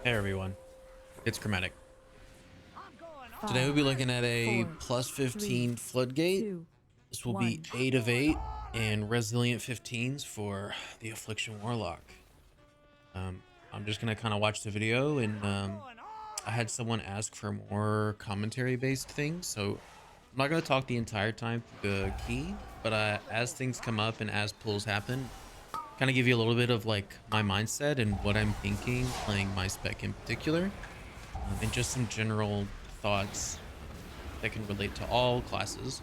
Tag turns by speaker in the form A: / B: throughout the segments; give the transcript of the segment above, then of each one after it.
A: Hey everyone, it's Kromatic. Today we'll be
B: 5,
A: looking at a
B: 4,
A: plus
B: 3,
A: 15 Floodgate.
B: 2,
A: This will be
B: 1.
A: 8 of 8 and Resilient 15's for the Affliction Warlock. Um, I'm just going to kind of watch the video and I had someone ask for more commentary based things. So I'm not going to talk the entire time through the key, but as things come up and as pulls happen, kind of give you a little bit of like my mindset and what I'm thinking playing my spec in particular. And just some general thoughts that can relate to all classes.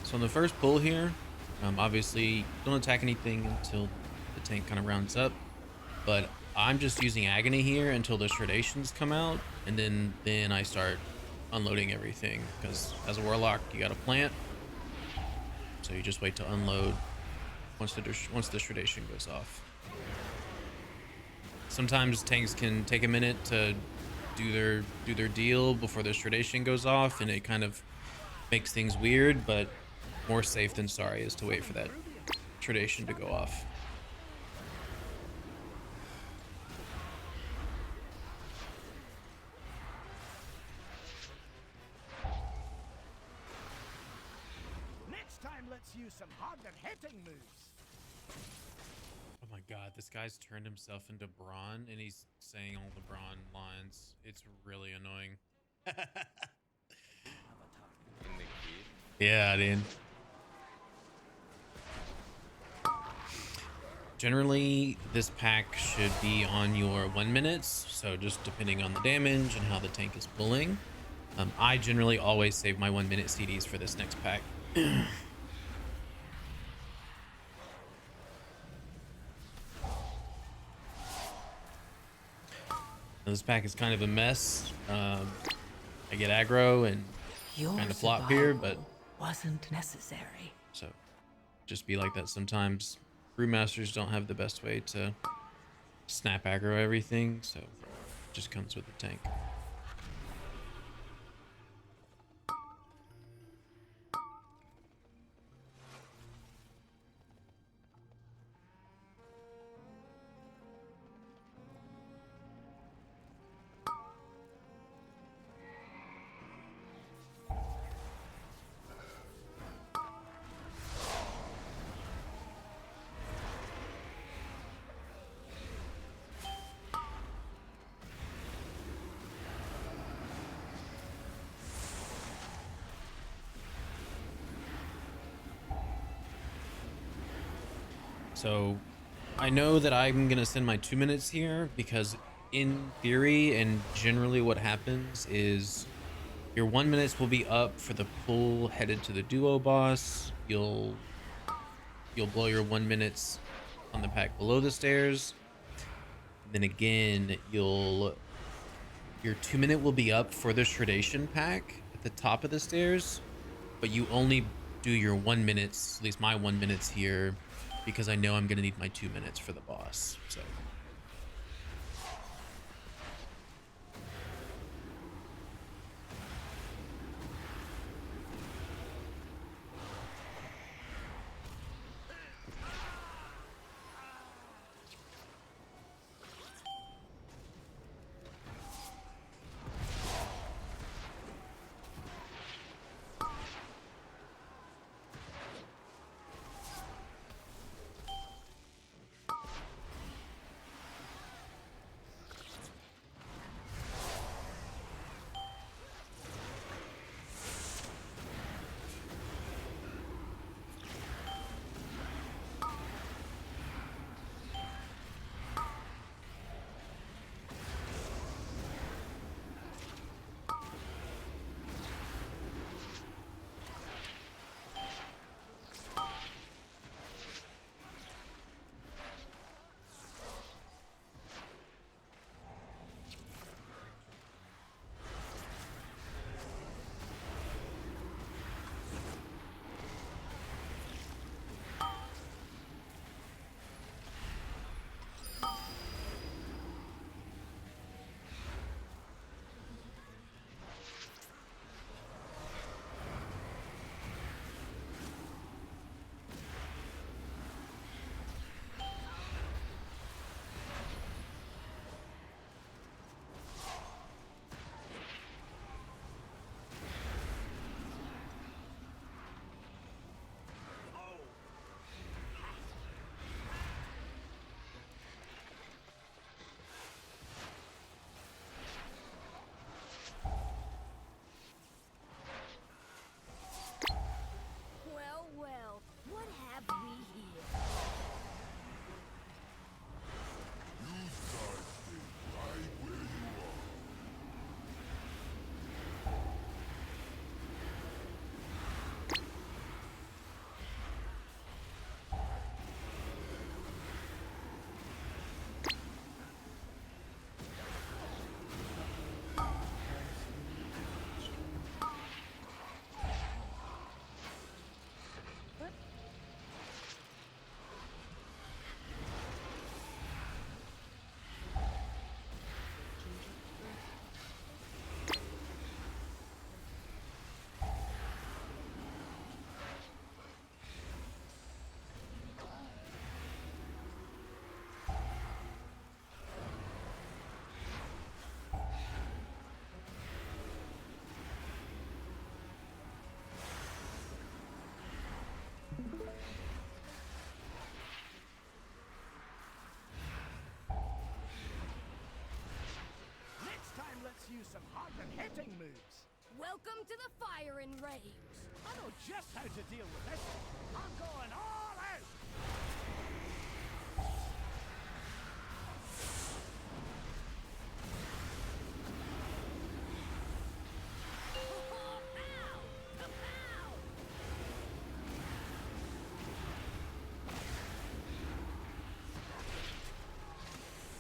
A: So in the first pull here, obviously don't attack anything until the tank kind of rounds up, but I'm just using agony here until the shredations come out, and then I start unloading everything because as a warlock you got to plant, so you just wait to unload once the shredation goes off. Sometimes tanks can take a minute to do their deal before the shredation goes off, and it kind of makes things weird, but more safe than sorry is to wait for that shredation to go off.
C: Next time, let's use some harder hitting moves.
A: Oh my god, this guy's turned himself into Braun and he's saying all the Braun lines. It's really annoying.
D: In the key.
A: Yeah, dude. Generally, this pack should be on your 1 minutes, so just depending on the damage and how the tank is pulling. I generally always save my 1 minute CDs for this next pack. This pack is kind of a mess. I get aggro and
B: Your
A: kind of flop here, but
B: survival wasn't necessary.
A: so just be like that sometimes. Brewmasters don't have the best way to snap aggro everything, so it just comes with the tank. So I know that I'm going to send my 2 minutes here because in theory and generally what happens is your 1 minutes will be up for the pull headed to the duo boss. You'll blow your 1 minutes on the pack below the stairs. Then again, your 2 minute will be up for the shredation pack at the top of the stairs, but you only do your 1 minutes, at least my 1 minutes here, because I know I'm going to need my 2 minutes for the boss. So
C: some hard and hitting moves.
E: Welcome to the firing range.
C: I know just how to deal with this. I'm going all out.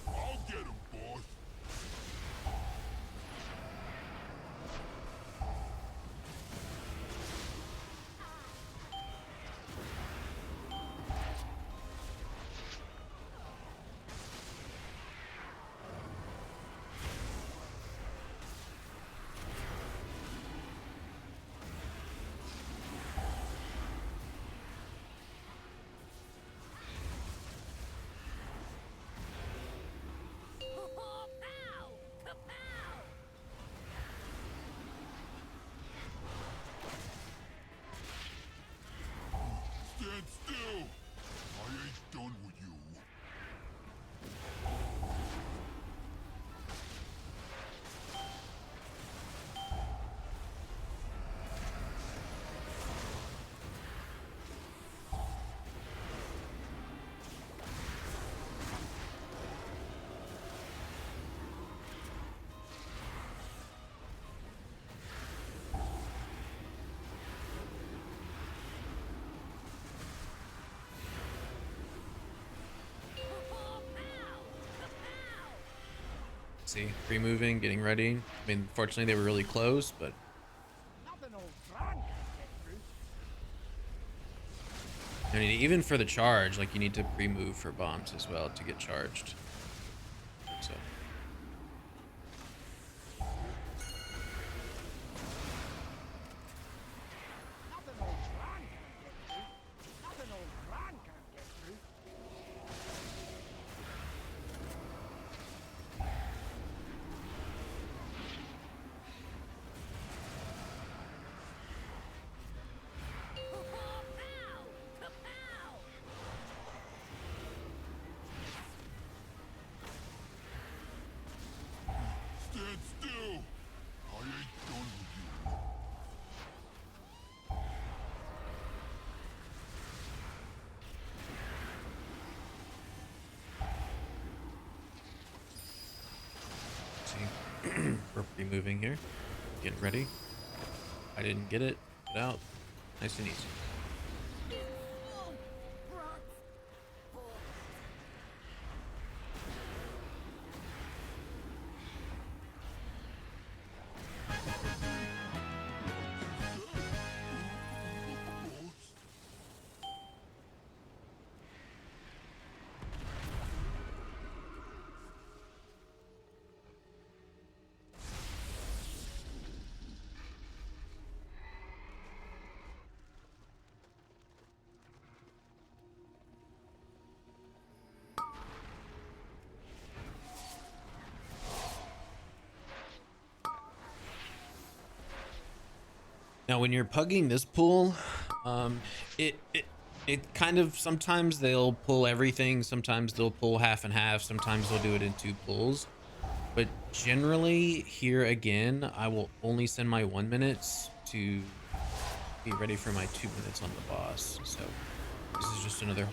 F: I'll get him, boss.
E: Pow! Kapow!
F: Stand still. I ain't done with you.
A: See, pre-moving, getting ready. I mean, fortunately they were really close, but
C: Nothing old Bran can't get through.
A: I mean, even for the charge, like you need to pre-move for bombs as well to get charged. So
C: Nothing old Bran can't get through. Nothing old Bran can't get through.
E: Pow! Kapow!
F: Stand still. I ain't done with you.
A: see, we're pre-moving here, getting ready. I didn't get it. Get out. Nice and easy.
E: Oh, brats.
A: Now, when you're pugging this pool, it kind of, sometimes they'll pull everything, sometimes they'll pull half and half, sometimes they'll do it in 2 pulls. But generally, here again, I will only send my 1 minutes to be ready for my 2 minutes on the boss. So this is just another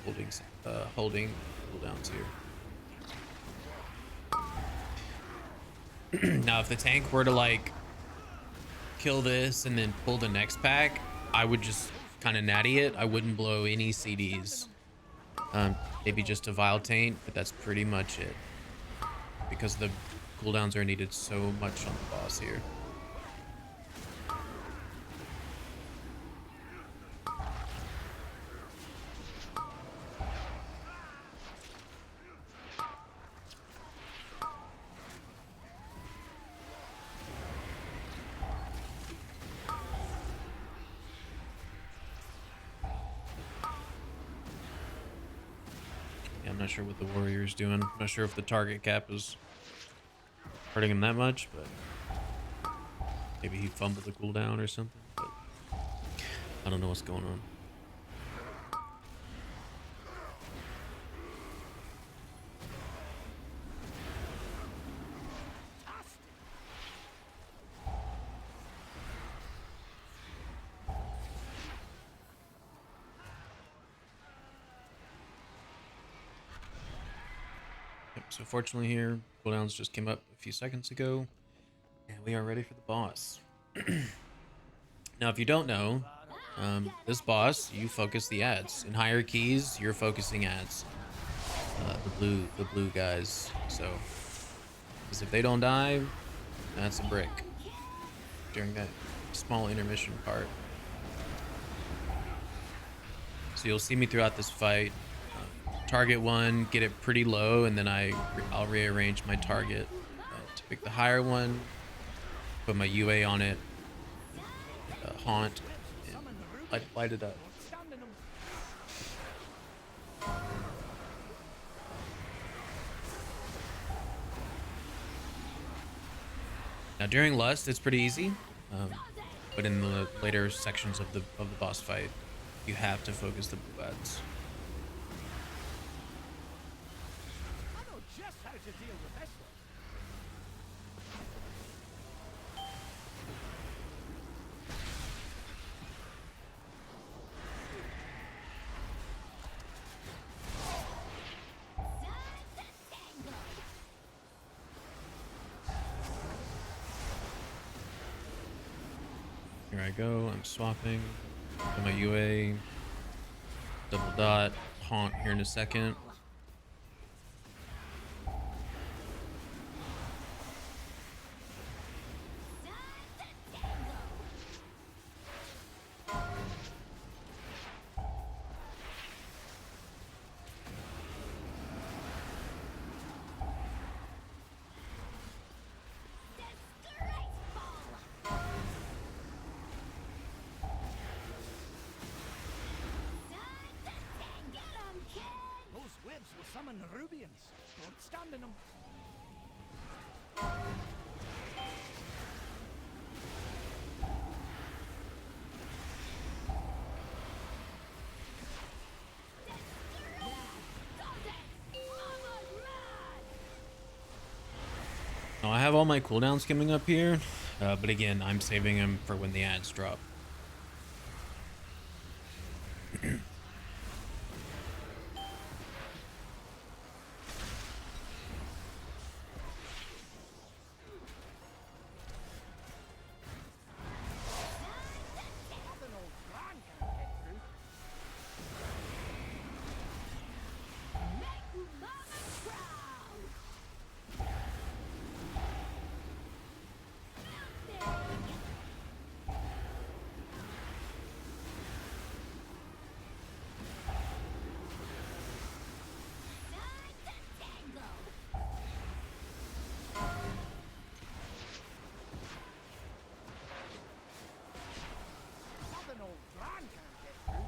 A: holding cooldowns here. Now, if the tank were to like kill this and then pull the next pack, I would just kind of natty it. I wouldn't blow any CDs. Maybe just a Vile Taint, but that's pretty much it. Because the cooldowns are needed so much on the boss here. Yeah, I'm not sure what the warrior's doing. I'm not sure if the target cap is hurting him that much, but maybe he fumbled the cooldown or something. But I don't know what's going on. So fortunately here, cooldowns just came up a few seconds ago, and we are ready for the boss. Now, if you don't know, this boss, you focus the ads. In higher keys, you're focusing ads. The blue guys. So, because if they don't die, that's a brick during that small intermission part. So you'll see me throughout this fight. Target one, get it pretty low, and then I'll rearrange my target to pick the higher one, put my UA on it, haunt, and light it up. Now during Lust, it's pretty easy, but in the later sections of the boss fight, you have to focus the blue ads.
C: I know just how to deal with this one.
A: Here I go, I'm swapping. Put my UA, double dot, haunt here in a second.
C: Those webs will summon Rubians. Don't stand in them.
A: Now I have all my cooldowns coming up here, but again, I'm saving them for when the ads drop.
C: Nothing old Gran can't get through. Nothing old Gran can't get through.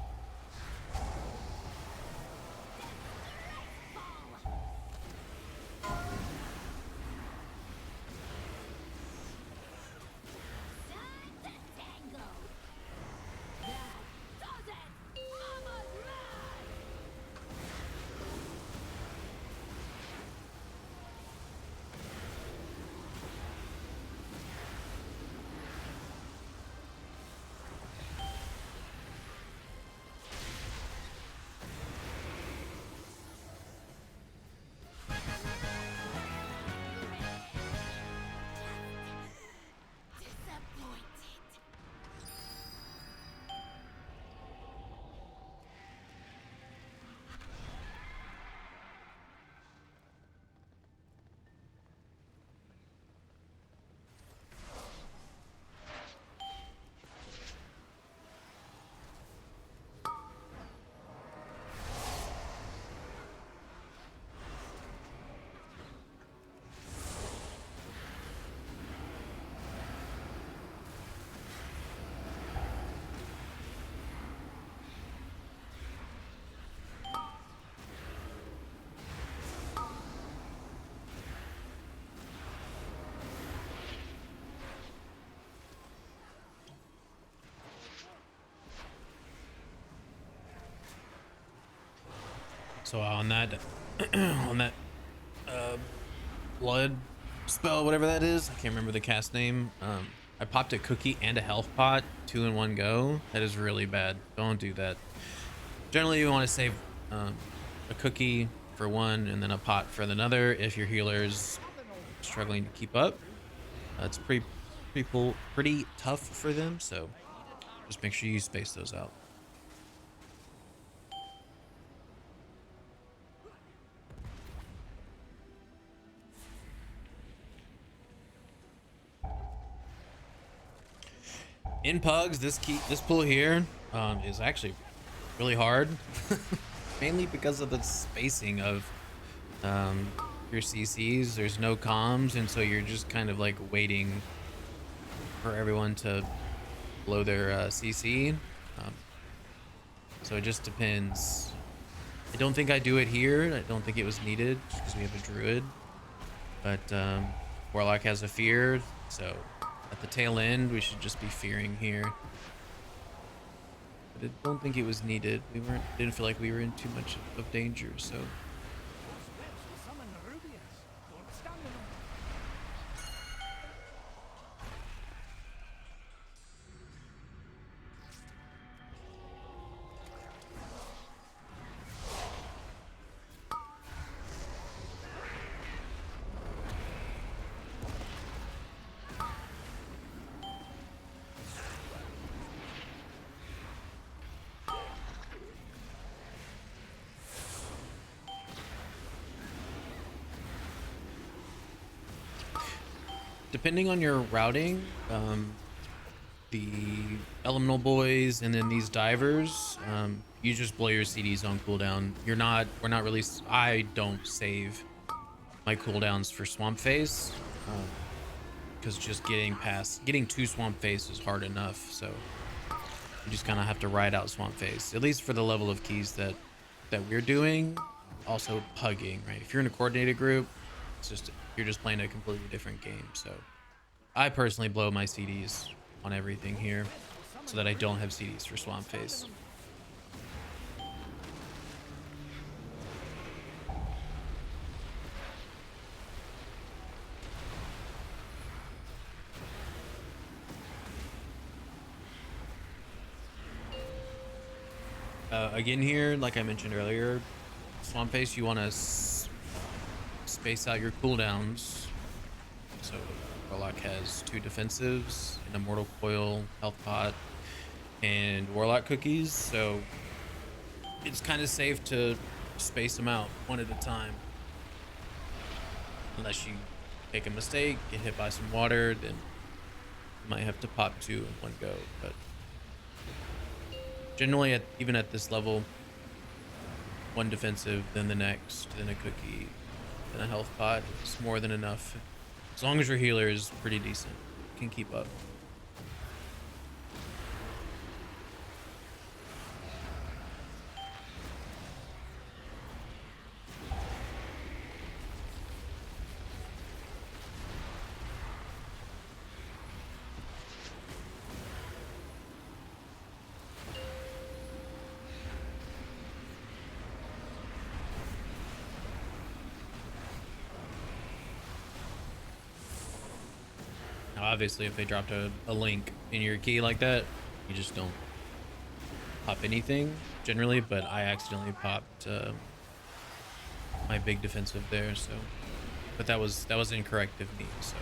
A: So on that, on that blood spell, whatever that is, I can't remember the cast name. I popped a cookie and a health pot, 2 in one go. That is really bad. Don't do that. Generally, you want to save a cookie for one and then a pot for another if your healer's struggling to keep up. It's pretty tough for them, so just make sure you space those out. In pugs, this pull here is actually really hard, mainly because of the spacing of your CCs. There's no comms, and so you're just kind of like waiting for everyone to blow their CC. So it just depends. I don't think I do it here. I don't think it was needed because we have a druid, but Warlock has a fear, so at the tail end we should just be fearing here. But I don't think it was needed. Didn't feel like we were in too much of danger, so. Depending on your routing, the elemental boys and then these divers, you just blow your CDs on cooldown. We're not really, I don't save my cooldowns for swamp phase, because just getting to swamp phase is hard enough. So you just kind of have to ride out swamp phase, at least for the level of keys that we're doing. Also pugging, right? If you're in a coordinated group, you're just playing a completely different game. So I personally blow my CDs on everything here so that I don't have CDs for swamp phase. Again here, like I mentioned earlier, swamp phase, you want to space out your cooldowns. So Warlock has 2 defensives, an immortal coil, health pot, and Warlock cookies. So it's kind of safe to space them out one at a time, unless you make a mistake, get hit by some water, then you might have to pop 2 in one go. But generally, even at this level, 1 defensive, then the next, then a cookie, then a health pot. It's more than enough. As long as your healer is pretty decent, can keep up. Obviously, if they dropped a link in your key like that, you just don't pop anything generally, but I accidentally popped my big defensive there, so, but that was incorrect of me, so.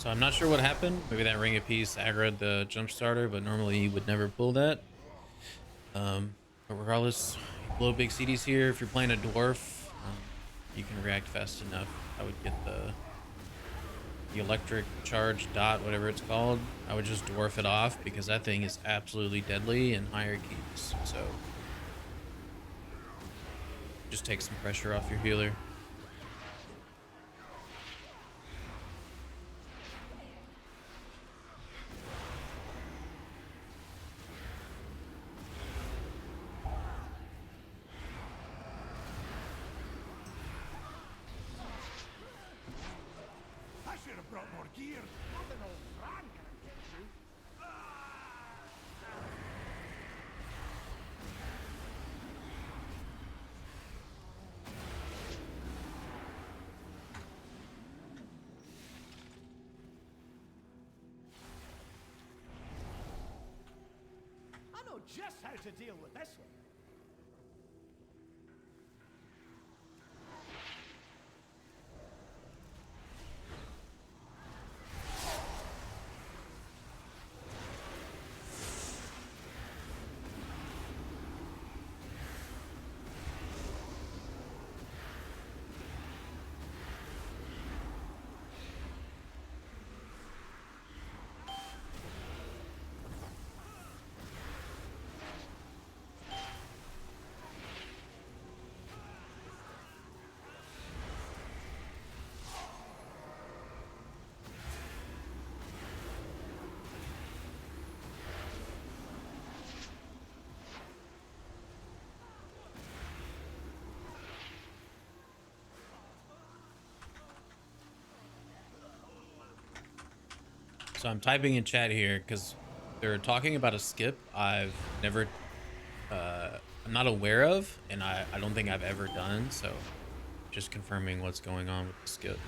A: So I'm not sure what happened. Maybe that ring of peace aggroed the jump starter, but normally he would never pull that. But regardless, you blow big CDs here. If you're playing a dwarf, you can react fast enough. I would get the electric charge dot, whatever it's called. I would just dwarf it off because that thing is absolutely deadly in higher keys. So just take some pressure off your healer.
C: I should have brought more gear. Nothing old Fran can't get through. I know just how to deal with this one.
A: So I'm typing in chat here because they're talking about a skip I've never, I'm not aware of, and I don't think I've ever done. So just confirming what's going on with the skip.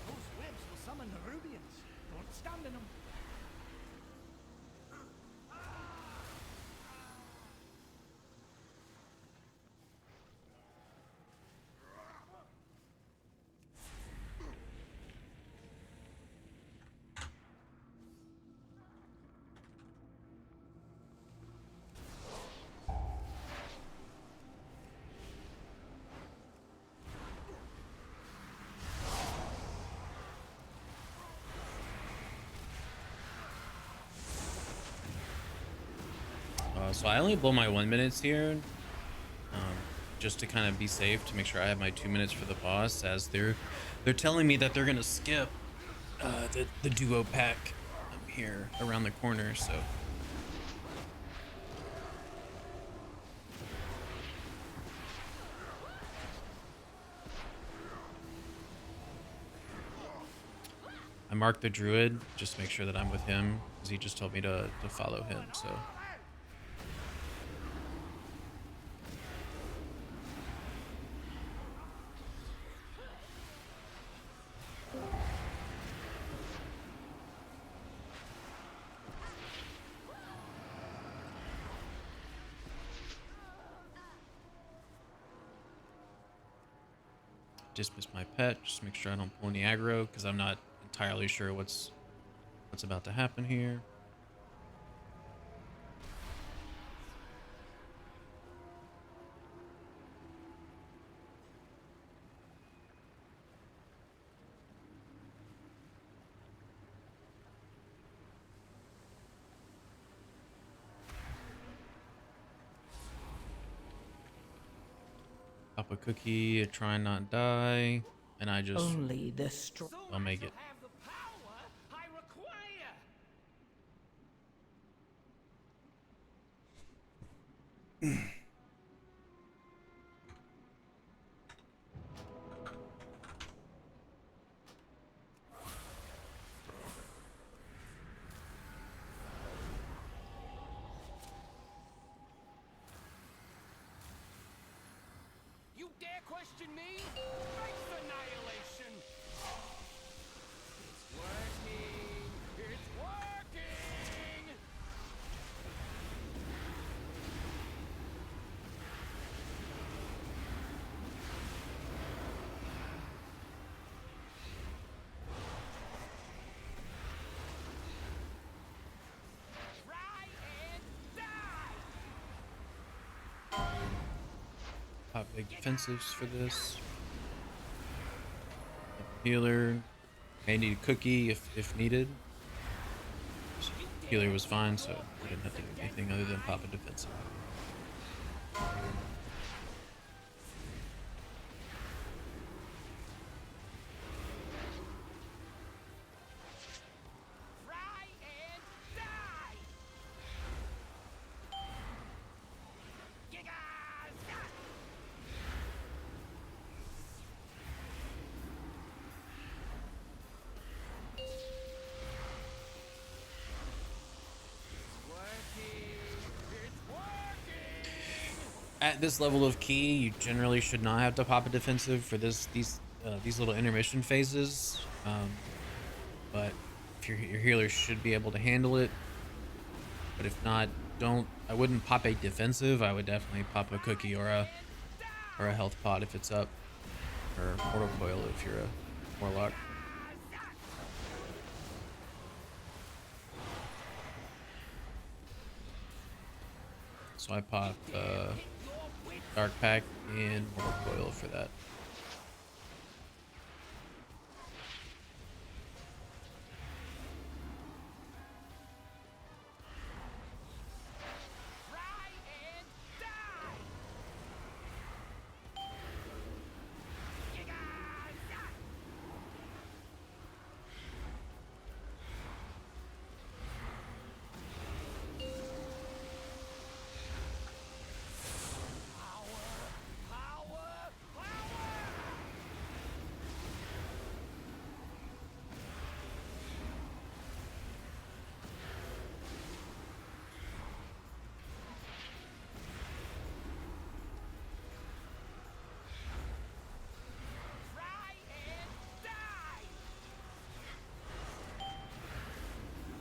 C: Those webs will summon the Rubians. Don't stand in them.
A: So I only blow my 1 minutes here, just to kind of be safe, to make sure I have my 2 minutes for the boss, as they're telling me that they're gonna skip the duo pack here around the corner. So I marked the druid just to make sure that I'm with him, because he just told me to follow him. So dismiss my pet, just make sure I don't pull any aggro, because I'm not entirely sure what's about to happen here. Pop a cookie, try and not die, and I just
B: Only the strong.
A: I'll make it.
C: Have the power I require. You dare question me? Face annihilation! It's working! It's working!
A: big defensives for this. Healer. May need a cookie if needed. So healer was fine, so we didn't have to do anything other than pop a defensive.
C: Try and die! Gigas!
A: At this level of key, you generally should not have to pop a defensive for these little intermission phases. But if your healer should be able to handle it. But if not, I wouldn't pop a defensive. I would definitely pop a cookie or a health pot if it's up, or mortal coil if you're a warlock. So I pop Dark Pack and Mortal Coil for that.
C: Try and die! Gigas!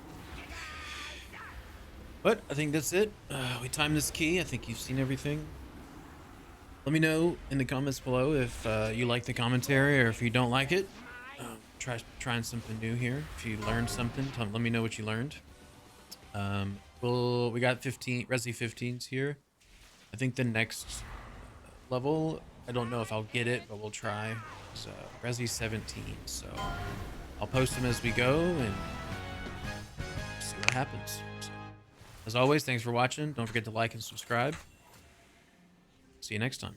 C: Try and die!
A: But I think that's it. We timed this key. I think you've seen everything. Let me know in the comments below if you like the commentary or if you don't like it. Trying something new here. If you learned something, let me know what you learned. We got Resi 15's here. I think the next level, I don't know if I'll get it, but we'll try. It's Resi 17, so I'll post them as we go and see what happens. So, as always, thanks for watching. Don't forget to like and subscribe. See you next time.